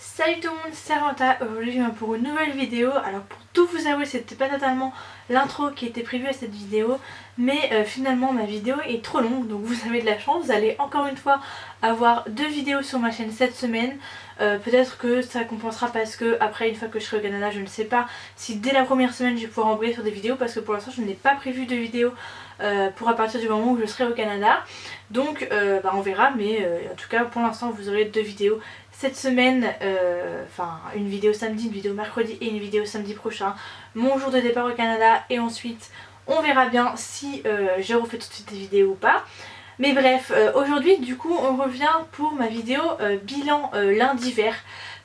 Salut tout le monde, c'est Samantha. Aujourd'hui je viens pour une nouvelle vidéo. Alors pour tout vous avouer, c'était pas totalement l'intro qui était prévue à cette vidéo, mais finalement ma vidéo est trop longue, donc vous avez de la chance. Vous allez encore une fois avoir 2 vidéos sur ma chaîne cette semaine. Peut-être que ça compensera parce que après, une fois que je serai au Canada, je ne sais pas si dès la première semaine je vais pouvoir envoyer sur des vidéos, parce que pour l'instant je n'ai pas prévu de vidéo pour à partir du moment où je serai au Canada. Donc on verra, mais en tout cas pour l'instant vous aurez 2 vidéos cette semaine, enfin une vidéo samedi, une vidéo mercredi et une vidéo samedi prochain, mon jour de départ au Canada, et ensuite on verra bien si je refais tout de suite des vidéos ou pas. Mais bref, aujourd'hui du coup on revient pour ma vidéo bilan lundi-vert,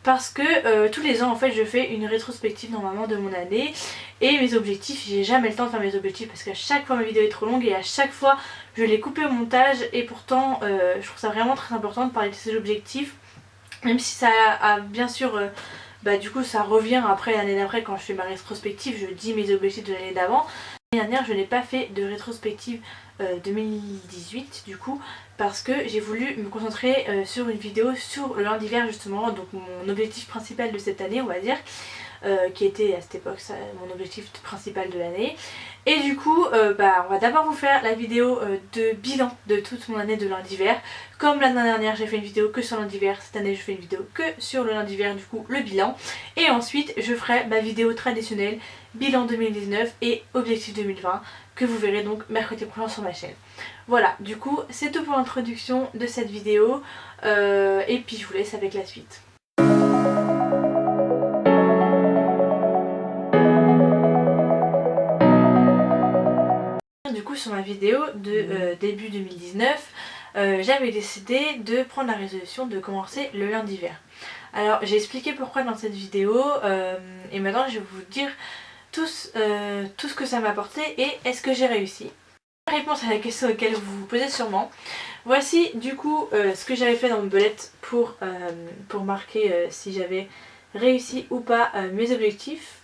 parce que tous les ans en fait je fais une rétrospective normalement de mon année et mes objectifs. J'ai jamais le temps de faire mes objectifs parce qu'à chaque fois ma vidéo est trop longue et à chaque fois je l'ai coupée au montage, et pourtant je trouve ça vraiment très important de parler de ces objectifs. Même si ça a bien sûr, du coup ça revient après l'année d'après quand je fais ma rétrospective, je dis mes objectifs de l'année d'avant. L'année dernière je n'ai pas fait de rétrospective 2018 du coup, parce que j'ai voulu me concentrer sur une vidéo sur le lundi vert justement, donc mon objectif principal de cette année on va dire. Qui était à cette époque mon objectif principal de l'année. Et du coup on va d'abord vous faire la vidéo de bilan de toute mon année de lundi vert. Comme l'année dernière j'ai fait une vidéo que sur lundi vert, cette année je fais une vidéo que sur le lundi vert, du coup le bilan. Et ensuite je ferai ma vidéo traditionnelle bilan 2019 et objectif 2020, que vous verrez donc mercredi prochain sur ma chaîne. Voilà, du coup c'est tout pour l'introduction de cette vidéo et puis je vous laisse avec la suite. Du coup sur ma vidéo de début 2019, j'avais décidé de prendre la résolution de commencer le lundi vert. Alors j'ai expliqué pourquoi dans cette vidéo et maintenant je vais vous dire tout ce que ça m'a apporté et est-ce que j'ai réussi. Réponse à la question auquel vous vous posez sûrement. Voici du coup ce que j'avais fait dans mon bullet pour marquer si j'avais réussi ou pas mes objectifs.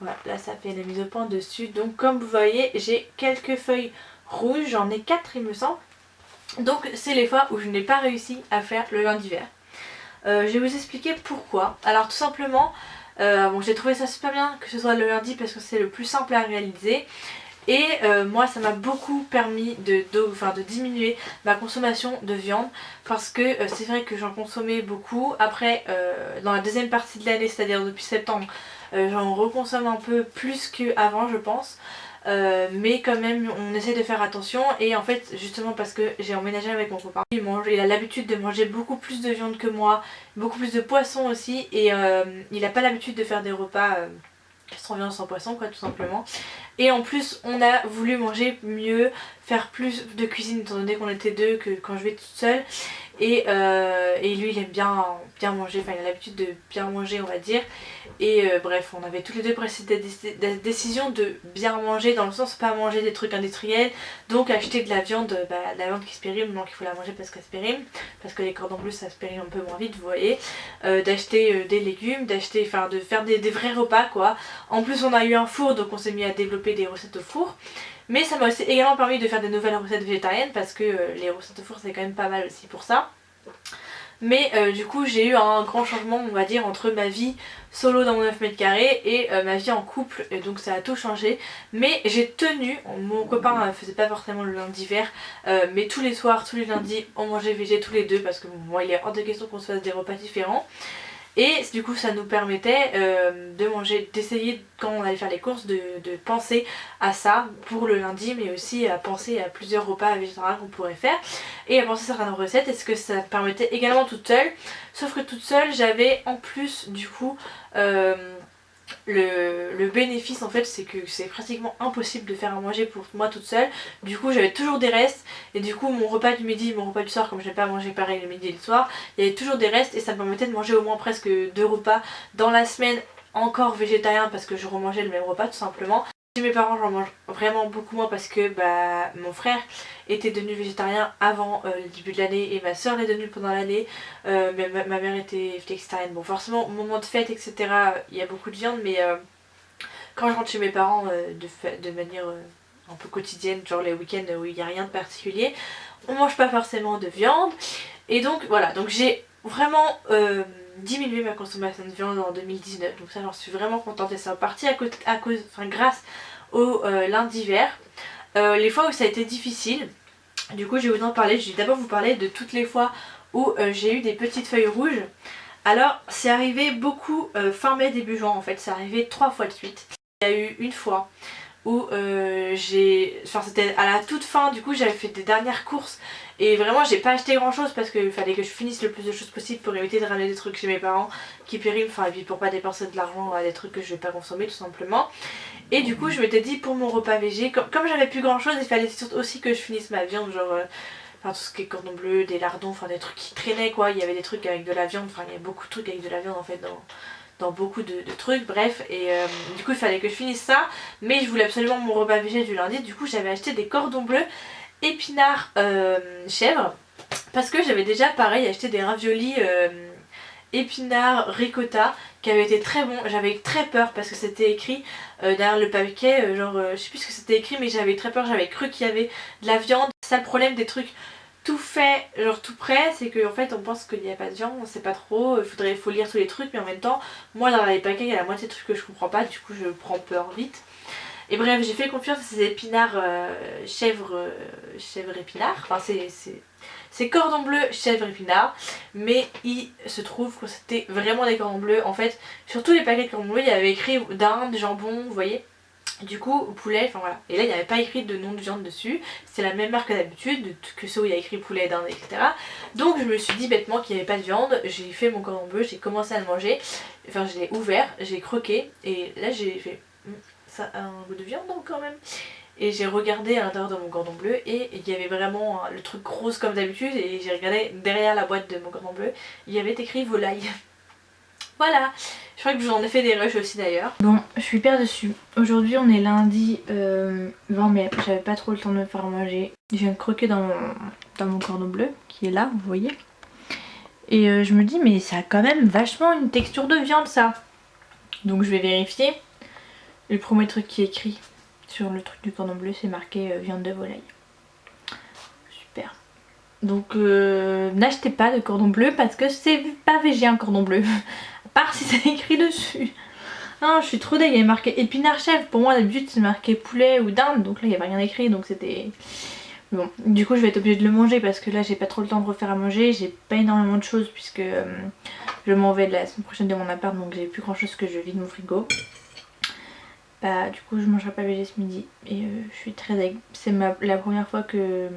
Voilà, là ça fait la mise au point dessus. Donc comme vous voyez, j'ai quelques feuilles rouges, j'en ai 4 il me semble. Donc c'est les fois où je n'ai pas réussi à faire le lundi vert. Je vais vous expliquer pourquoi. Alors tout simplement, j'ai trouvé ça super bien que ce soit le lundi parce que c'est le plus simple à réaliser. Et moi ça m'a beaucoup permis de diminuer ma consommation de viande, parce que c'est vrai que j'en consommais beaucoup. Après dans la deuxième partie de l'année, c'est-à-dire depuis septembre, j'en reconsomme un peu plus qu'avant je pense. Mais quand même on essaie de faire attention, et en fait justement parce que j'ai emménagé avec mon copain, il a l'habitude de manger beaucoup plus de viande que moi, beaucoup plus de poisson aussi, et il n'a pas l'habitude de faire des repas sans viande, sans poisson quoi, tout simplement. Et en plus on a voulu manger mieux, faire plus de cuisine étant donné qu'on était deux que quand je vais toute seule. Et lui il aime bien manger, enfin il a l'habitude de bien manger on va dire. Et bref, on avait tous les deux pris la décision de bien manger, dans le sens pas manger des trucs industriels, donc acheter de la viande qui se périme, donc il faut la manger parce qu'elle se périme, parce que les cordons bleus ça se périme un peu moins vite vous voyez. D'acheter des légumes, de faire des vrais repas quoi. En plus on a eu un four, donc on s'est mis à développer des recettes au four. Mais ça m'a aussi également permis de faire des nouvelles recettes végétariennes, parce que les recettes au four c'est quand même pas mal aussi pour ça. Mais du coup j'ai eu un grand changement on va dire entre ma vie solo dans mon 9 mètres carrés et ma vie en couple, et donc ça a tout changé. Mais j'ai tenu, mon copain faisait pas forcément le lundi vert, mais tous les soirs, tous les lundis on mangeait végé tous les deux, parce que moi il est hors de question qu'on se fasse des repas différents. Et du coup ça nous permettait de manger, d'essayer quand on allait faire les courses de penser à ça pour le lundi, mais aussi à penser à plusieurs repas végétariens qu'on pourrait faire et à penser à certaines recettes. Et ce que ça permettait également toute seule, sauf que toute seule j'avais en plus du coup le bénéfice en fait, c'est que c'est pratiquement impossible de faire à manger pour moi toute seule. Du coup j'avais toujours des restes, et du coup mon repas du midi, mon repas du soir, comme j'aime pas manger pareil le midi et le soir, il y avait toujours des restes, et ça me permettait de manger au moins presque 2 repas dans la semaine, encore végétarien parce que je remangeais le même repas tout simplement. Chez mes parents j'en mange vraiment beaucoup moins parce que mon frère était devenu végétarien avant le début de l'année, et ma soeur l'est devenue pendant l'année, mais ma mère était végétarienne. Bon forcément au moment de fête etc il y a beaucoup de viande, mais quand je rentre chez mes parents de manière un peu quotidienne, genre les week-ends où il n'y a rien de particulier, on mange pas forcément de viande. Et donc voilà, donc j'ai vraiment diminué ma consommation de viande en 2019, donc ça j'en suis vraiment contente et ça est parti grâce au lundi vert. Les fois où ça a été difficile, du coup je vais vous en parler. Je vais d'abord vous parler de toutes les fois où j'ai eu des petites feuilles rouges. Alors c'est arrivé beaucoup fin mai début juin en fait, c'est arrivé 3 fois de suite. Il y a eu une fois où c'était à la toute fin, du coup j'avais fait des dernières courses et vraiment j'ai pas acheté grand chose parce qu'il fallait que je finisse le plus de choses possible pour éviter de ramener des trucs chez mes parents qui périment, enfin et puis pour pas dépenser de l'argent à des trucs que je vais pas consommer tout simplement. Et du coup je m'étais dit pour mon repas végé, comme j'avais plus grand chose, il fallait aussi que je finisse ma viande, genre enfin tout ce qui est cordon bleu, des lardons, enfin des trucs qui traînaient quoi, il y avait des trucs avec de la viande, enfin il y a beaucoup de trucs avec de la viande en fait dans beaucoup de trucs, bref, et du coup il fallait que je finisse ça, mais je voulais absolument mon repas végé du lundi, du coup j'avais acheté des cordons bleus épinards chèvre, parce que j'avais déjà pareil acheté des raviolis épinards ricotta qui avaient été très bons. J'avais très peur parce que c'était écrit derrière le paquet, je sais plus ce que c'était écrit, mais j'avais très peur, j'avais cru qu'il y avait de la viande. Ça le problème des trucs tout fait, genre tout prêt, c'est qu'en fait on pense qu'il n'y a pas de viande, on sait pas trop, faut lire tous les trucs, mais en même temps moi dans les paquets il y a la moitié de trucs que je comprends pas, du coup je prends peur vite. Et bref, j'ai fait confiance à ces épinards chèvre épinard, enfin c'est cordon bleu chèvre épinard, mais il se trouve que c'était vraiment des cordons bleus. En fait sur tous les paquets de cordons bleus il y avait écrit dinde, jambon, vous voyez. Du coup poulet, enfin voilà, et là il n'y avait pas écrit de nom de viande dessus, c'est la même marque que d'habitude, que ceux où il y a écrit poulet, dinde, etc. Donc je me suis dit bêtement qu'il n'y avait pas de viande, j'ai fait mon cordon bleu, j'ai commencé à le manger, enfin je l'ai ouvert, j'ai croqué, et là j'ai fait, ça a un goût de viande donc quand même. Et j'ai regardé à l'intérieur de mon cordon bleu et il y avait vraiment le truc rose comme d'habitude, et j'ai regardé derrière la boîte de mon cordon bleu, il y avait écrit volaille. Voilà, je crois que je vous en ai fait des rushs aussi d'ailleurs. Bon, je suis hyper dessus. Aujourd'hui on est lundi 20 mai, j'avais pas trop le temps de me faire manger. Je viens de croquer dans mon cordon bleu qui est là, vous voyez. Et je me dis mais ça a quand même vachement une texture de viande ça. Donc je vais vérifier. Le premier truc qui est écrit sur le truc du cordon bleu c'est marqué viande de volaille. Super. Donc n'achetez pas de cordon bleu parce que c'est pas végé un cordon bleu. À part si c'est écrit dessus. Non, je suis trop dégueu, il y avait marqué épinard chèvre. Pour moi d'habitude c'est marqué poulet ou dinde, donc là il n'y avait rien écrit, donc c'était... Bon, du coup je vais être obligée de le manger parce que là j'ai pas trop le temps de refaire à manger. J'ai pas énormément de choses puisque je m'en vais de la semaine prochaine de mon appart, donc j'ai plus grand chose que je vide mon frigo. Bah du coup je mangerai pas végé ce midi et je suis très deg. C'est la première fois que...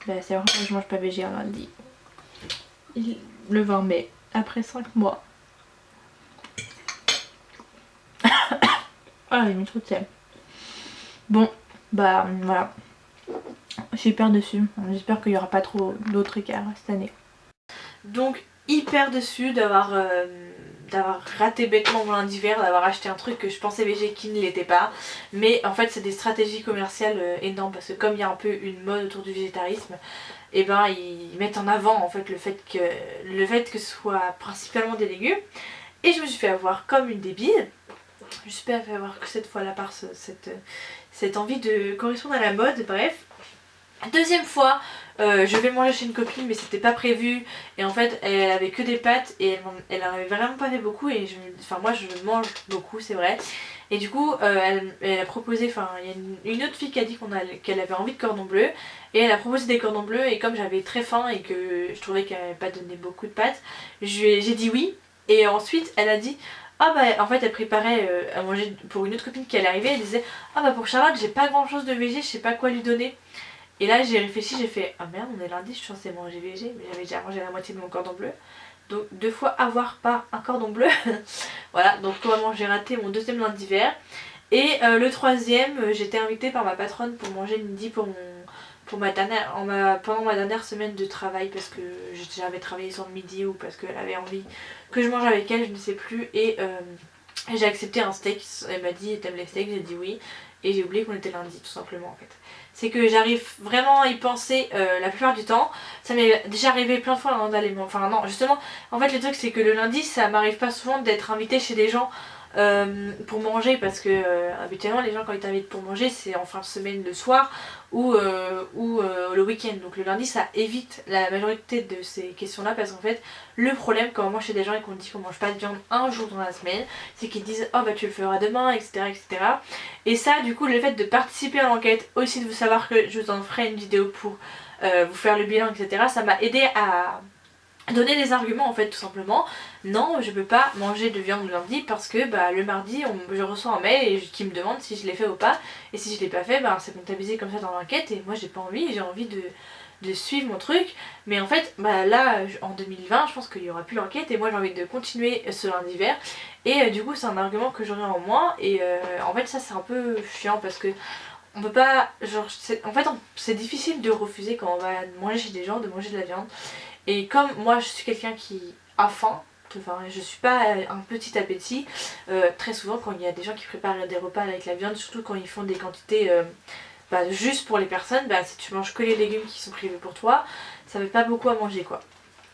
Bah c'est la première fois que je mange pas végé un lundi. Le 20 mai, après 5 mois. Ah j'ai mis trop de sel. Bon bah voilà. Je suis hyper dessus. J'espère qu'il n'y aura pas trop d'autres écarts cette année. Donc hyper dessus d'avoir raté bêtement mon lundi vert, d'avoir acheté un truc que je pensais végé qui ne l'était pas. Mais en fait c'est des stratégies commerciales énormes parce que comme il y a un peu une mode autour du végétarisme, et ben ils mettent en avant en fait le fait que ce soit principalement des légumes. Et je me suis fait avoir comme une débile. Je me suis fait avoir que cette fois-là par cette envie de correspondre à la mode, bref. Deuxième fois, je vais manger chez une copine mais c'était pas prévu et en fait elle avait que des pâtes et elle en avait vraiment pas fait beaucoup et moi je mange beaucoup c'est vrai. Et du coup elle a proposé, enfin il y a une autre fille qui a dit qu'elle avait envie de cordon bleu et elle a proposé des cordons bleus et comme j'avais très faim et que je trouvais qu'elle n'avait pas donné beaucoup de pâtes, j'ai dit oui. Et ensuite elle a dit ah bah en fait elle préparait à manger pour une autre copine qui allait arriver, elle disait ah bah pour Charlotte j'ai pas grand chose de végé, je sais pas quoi lui donner. Et là j'ai réfléchi, j'ai fait ah merde on est lundi, je suis censée manger végé, mais j'avais déjà mangé la moitié de mon cordon bleu. Donc 2 fois avoir pas un cordon bleu. Voilà, donc vraiment j'ai raté mon deuxième lundi vert. Et le troisième, j'étais invitée par ma patronne pour manger le midi pendant ma dernière semaine de travail parce que j'avais travaillé sur le midi ou parce qu'elle avait envie que je mange avec elle, je ne sais plus. Et j'ai accepté un steak, elle m'a dit t'aimes les steaks, j'ai dit oui. Et j'ai oublié qu'on était lundi tout simplement en fait. C'est que j'arrive vraiment à y penser la plupart du temps. Ça m'est déjà arrivé plein de fois d'aller... Enfin non, justement, en fait le truc c'est que le lundi ça m'arrive pas souvent d'être invitée chez des gens pour manger, parce que habituellement les gens quand ils t'invitent pour manger c'est en fin de semaine le soir ou le week-end, donc le lundi ça évite la majorité de ces questions là, parce qu'en fait le problème quand on mange chez des gens et qu'on dit qu'on mange pas de viande un jour dans la semaine, c'est qu'ils disent oh bah tu le feras demain, etc., etc. Et ça du coup le fait de participer à l'enquête, aussi de vous savoir que je vous en ferai une vidéo pour vous faire le bilan, etc., ça m'a aidé à donner des arguments en fait, tout simplement. Non, je peux pas manger de viande le lundi parce que bah, le mardi je reçois un mail qui me demande si je l'ai fait ou pas, et si je l'ai pas fait bah, c'est comptabilisé comme ça dans l'enquête, et moi j'ai pas envie, j'ai envie de suivre mon truc. Mais en fait bah, là en 2020 je pense qu'il y aura plus l'enquête et moi j'ai envie de continuer ce lundi vert, et du coup c'est un argument que j'aurai en moins, et en fait ça c'est un peu chiant parce que on peut pas, genre, en fait c'est difficile de refuser quand on va manger chez des gens de manger de la viande. Et comme moi je suis quelqu'un qui a faim, enfin je suis pas un petit appétit, très souvent quand il y a des gens qui préparent des repas avec la viande, surtout quand ils font des quantités bah, juste pour les personnes, bah, si tu manges que les légumes qui sont prévus pour toi, ça fait pas beaucoup à manger quoi.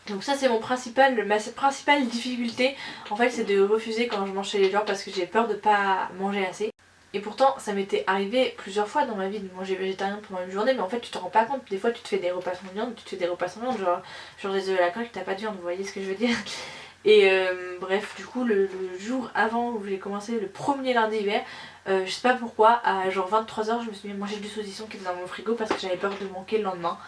Donc ça c'est ma principale difficulté en fait, c'est de refuser quand je mange chez les gens parce que j'ai peur de pas manger assez. Et pourtant ça m'était arrivé plusieurs fois dans ma vie de manger végétarien pendant une journée, mais en fait tu te rends pas compte, des fois tu te fais des repas sans viande, tu te fais des repas sans viande, genre des œufs à la coque, t'as pas de viande, vous voyez ce que je veux dire. Et bref, du coup le jour avant où j'ai commencé le premier lundi hiver, je sais pas pourquoi, à genre 23h je me suis mis à manger du saucisson qui était dans mon frigo parce que j'avais peur de manquer le lendemain.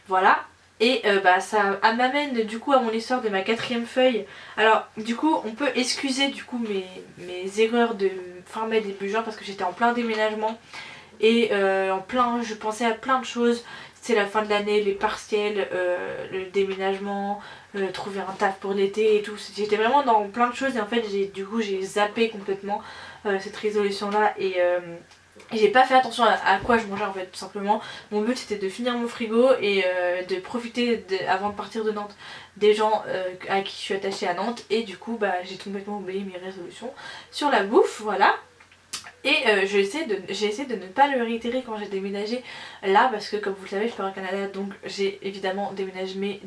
Voilà. Et bah ça m'amène du coup à mon histoire de ma 4ème feuille. Alors du coup on peut excuser du coup mes erreurs de fin mai début juin parce que j'étais en plein déménagement et je pensais à plein de choses. C'est la fin de l'année, les partiels, le déménagement, trouver un taf pour l'été et tout. J'étais vraiment dans plein de choses et en fait j'ai zappé complètement cette résolution là, et j'ai pas fait attention à quoi je mangeais en fait, tout simplement. Mon but c'était de finir mon frigo et de profiter avant de partir de Nantes des gens à qui je suis attachée à Nantes, et du coup bah j'ai complètement oublié mes résolutions sur la bouffe, voilà. Et j'ai essayé de ne pas le réitérer quand j'ai déménagé là, parce que comme vous le savez je pars au Canada, donc j'ai évidemment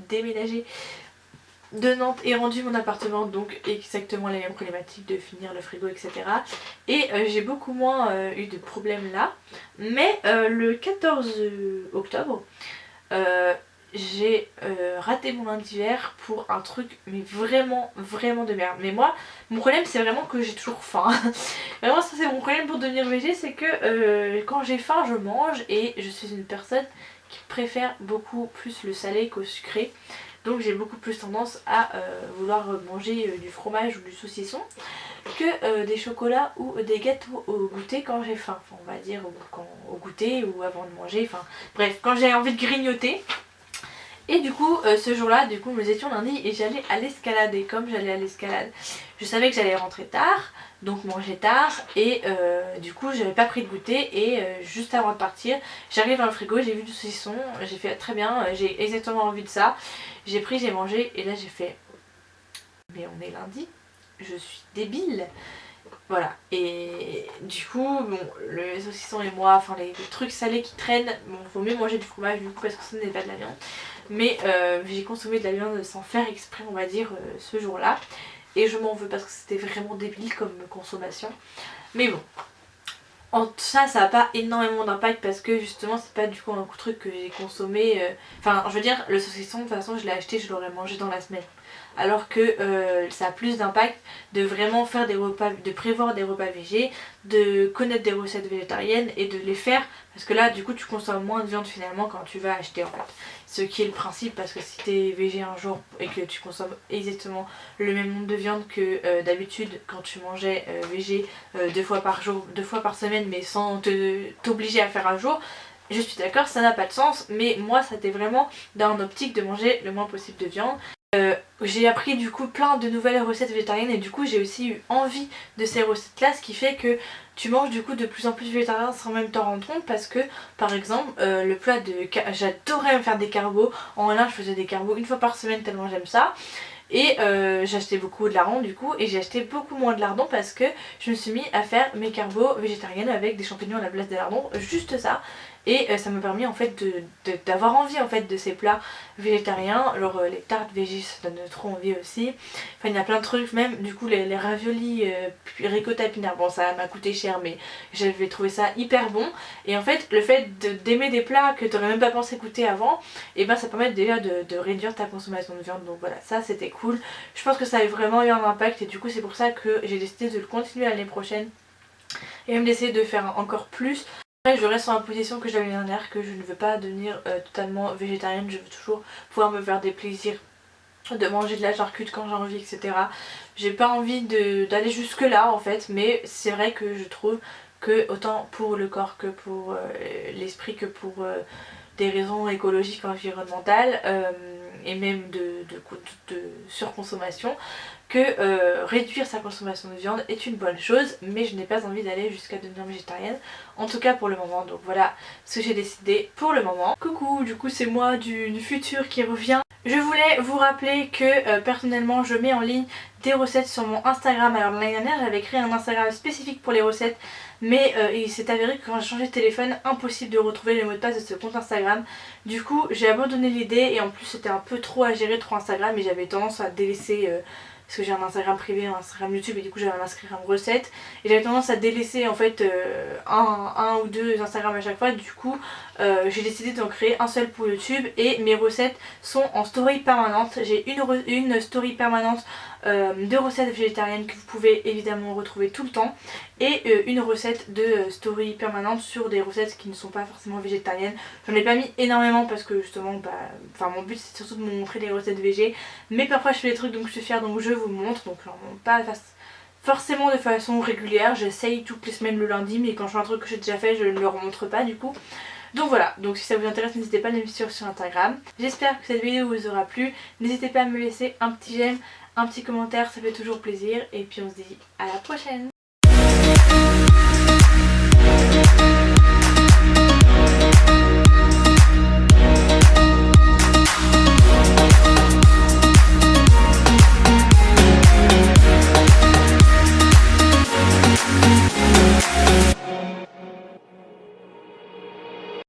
déménagé de Nantes et rendu mon appartement, donc exactement la même problématique de finir le frigo, etc. Et j'ai beaucoup moins eu de problèmes là. Mais le 14 octobre, j'ai raté mon lundi hiver pour un truc mais vraiment de merde. Mais moi mon problème c'est vraiment que j'ai toujours faim. Vraiment ça c'est mon problème pour devenir végé, c'est que quand j'ai faim je mange, et je suis une personne qui préfère beaucoup plus le salé qu'au sucré. Donc j'ai beaucoup plus tendance à vouloir manger du fromage ou du saucisson que des chocolats ou des gâteaux au goûter quand j'ai faim. Enfin, on va dire au goûter ou avant de manger, enfin bref, quand j'ai envie de grignoter. Et du coup ce jour là, du coup nous étions lundi et j'allais à l'escalade, et comme j'allais à l'escalade je savais que j'allais rentrer tard, donc manger tard, et du coup j'avais pas pris de goûter, et juste avant de partir j'arrive dans le frigo, j'ai vu du saucisson, j'ai fait très bien, j'ai exactement envie de ça, j'ai pris, j'ai mangé, et là j'ai fait mais on est lundi, je suis débile. Voilà, et du coup, bon, le saucisson et moi, enfin les trucs salés qui traînent, bon, vaut mieux manger du fromage du coup parce que ce n'est pas de la viande. Mais j'ai consommé de la viande sans faire exprès, on va dire, ce jour-là. Et je m'en veux parce que c'était vraiment débile comme consommation. Mais bon, ça n'a pas énormément d'impact parce que justement c'est pas du coup un truc que j'ai consommé. Enfin, je veux dire, le saucisson, de toute façon, je l'ai acheté, je l'aurais mangé dans la semaine. Alors que ça a plus d'impact de vraiment faire des repas, de prévoir des repas végés, de connaître des recettes végétariennes et de les faire, parce que là du coup tu consommes moins de viande finalement quand tu vas acheter en fait. Ce qui est le principe, parce que si t'es végé un jour et que tu consommes exactement le même nombre de viande que d'habitude quand tu mangeais végé 2 fois par jour, 2 fois par semaine, mais sans t'obliger à faire un jour, je suis d'accord, ça n'a pas de sens. Mais moi ça était vraiment dans l'optique de manger le moins possible de viande. J'ai appris du coup plein de nouvelles recettes végétariennes, et du coup j'ai aussi eu envie de ces recettes là, ce qui fait que tu manges du coup de plus en plus végétarien sans même t'en rendre compte, parce que par exemple le plat de... J'adorais me faire des carbos, en Inde je faisais des carbos une fois par semaine tellement j'aime ça. Et j'achetais beaucoup de lardons du coup, et j'ai acheté beaucoup moins de lardons parce que je me suis mis à faire mes carbos végétariennes avec des champignons à la place des lardons, juste ça. et ça m'a permis en fait d'avoir envie en fait de ces plats végétariens. Alors les tartes végé ça donne trop envie aussi, enfin il y a plein de trucs, même du coup les raviolis ricotta épinards, bon ça m'a coûté cher mais j'avais trouvé ça hyper bon. Et en fait le fait d'aimer des plats que t'aurais même pas pensé goûter avant, et ben ça permet déjà de réduire ta consommation de viande, donc voilà, ça c'était cool. Je pense que ça a vraiment eu un impact et du coup c'est pour ça que j'ai décidé de le continuer l'année prochaine et même d'essayer de faire encore plus. Après je reste sur la position que j'avais l'année dernière, que je ne veux pas devenir totalement végétarienne, je veux toujours pouvoir me faire des plaisirs, de manger de la charcute quand j'ai envie, etc. J'ai pas envie d'aller jusque là en fait, mais c'est vrai que je trouve que autant pour le corps que pour l'esprit, que pour des raisons écologiques, environnementales et même de surconsommation, que réduire sa consommation de viande est une bonne chose, mais je n'ai pas envie d'aller jusqu'à devenir végétarienne, en tout cas pour le moment. Donc voilà ce que j'ai décidé pour le moment. Coucou, du coup c'est moi du futur qui revient. Je voulais vous rappeler que personnellement je mets en ligne des recettes sur mon Instagram. Alors l'année dernière j'avais créé un Instagram spécifique pour les recettes, mais il s'est avéré que quand j'ai changé de téléphone, impossible de retrouver le mot de passe de ce compte Instagram. Du coup j'ai abandonné l'idée, et en plus c'était un peu trop à gérer, trop Instagram, et j'avais tendance à délaisser parce que j'ai un Instagram privé, un Instagram YouTube, et du coup j'avais un Instagram recette, et j'avais tendance à délaisser en fait un ou deux Instagram à chaque fois. Du coup j'ai décidé d'en créer un seul pour YouTube, et mes recettes sont en story permanente. J'ai une story permanente de recettes végétariennes que vous pouvez évidemment retrouver tout le temps, et une recette de story permanente sur des recettes qui ne sont pas forcément végétariennes. J'en ai pas mis énormément parce que justement mon but c'est surtout de vous montrer des recettes végé, mais parfois je fais des trucs donc je suis fière, donc je vous montre, donc pas forcément de façon régulière, j'essaye toutes les semaines le lundi, mais quand je fais un truc que j'ai déjà fait je ne le remontre pas du coup. Donc voilà, donc si ça vous intéresse n'hésitez pas à me suivre sur Instagram. J'espère que cette vidéo vous aura plu, n'hésitez pas à me laisser un petit j'aime, un petit commentaire, ça fait toujours plaisir, et puis on se dit à la prochaine.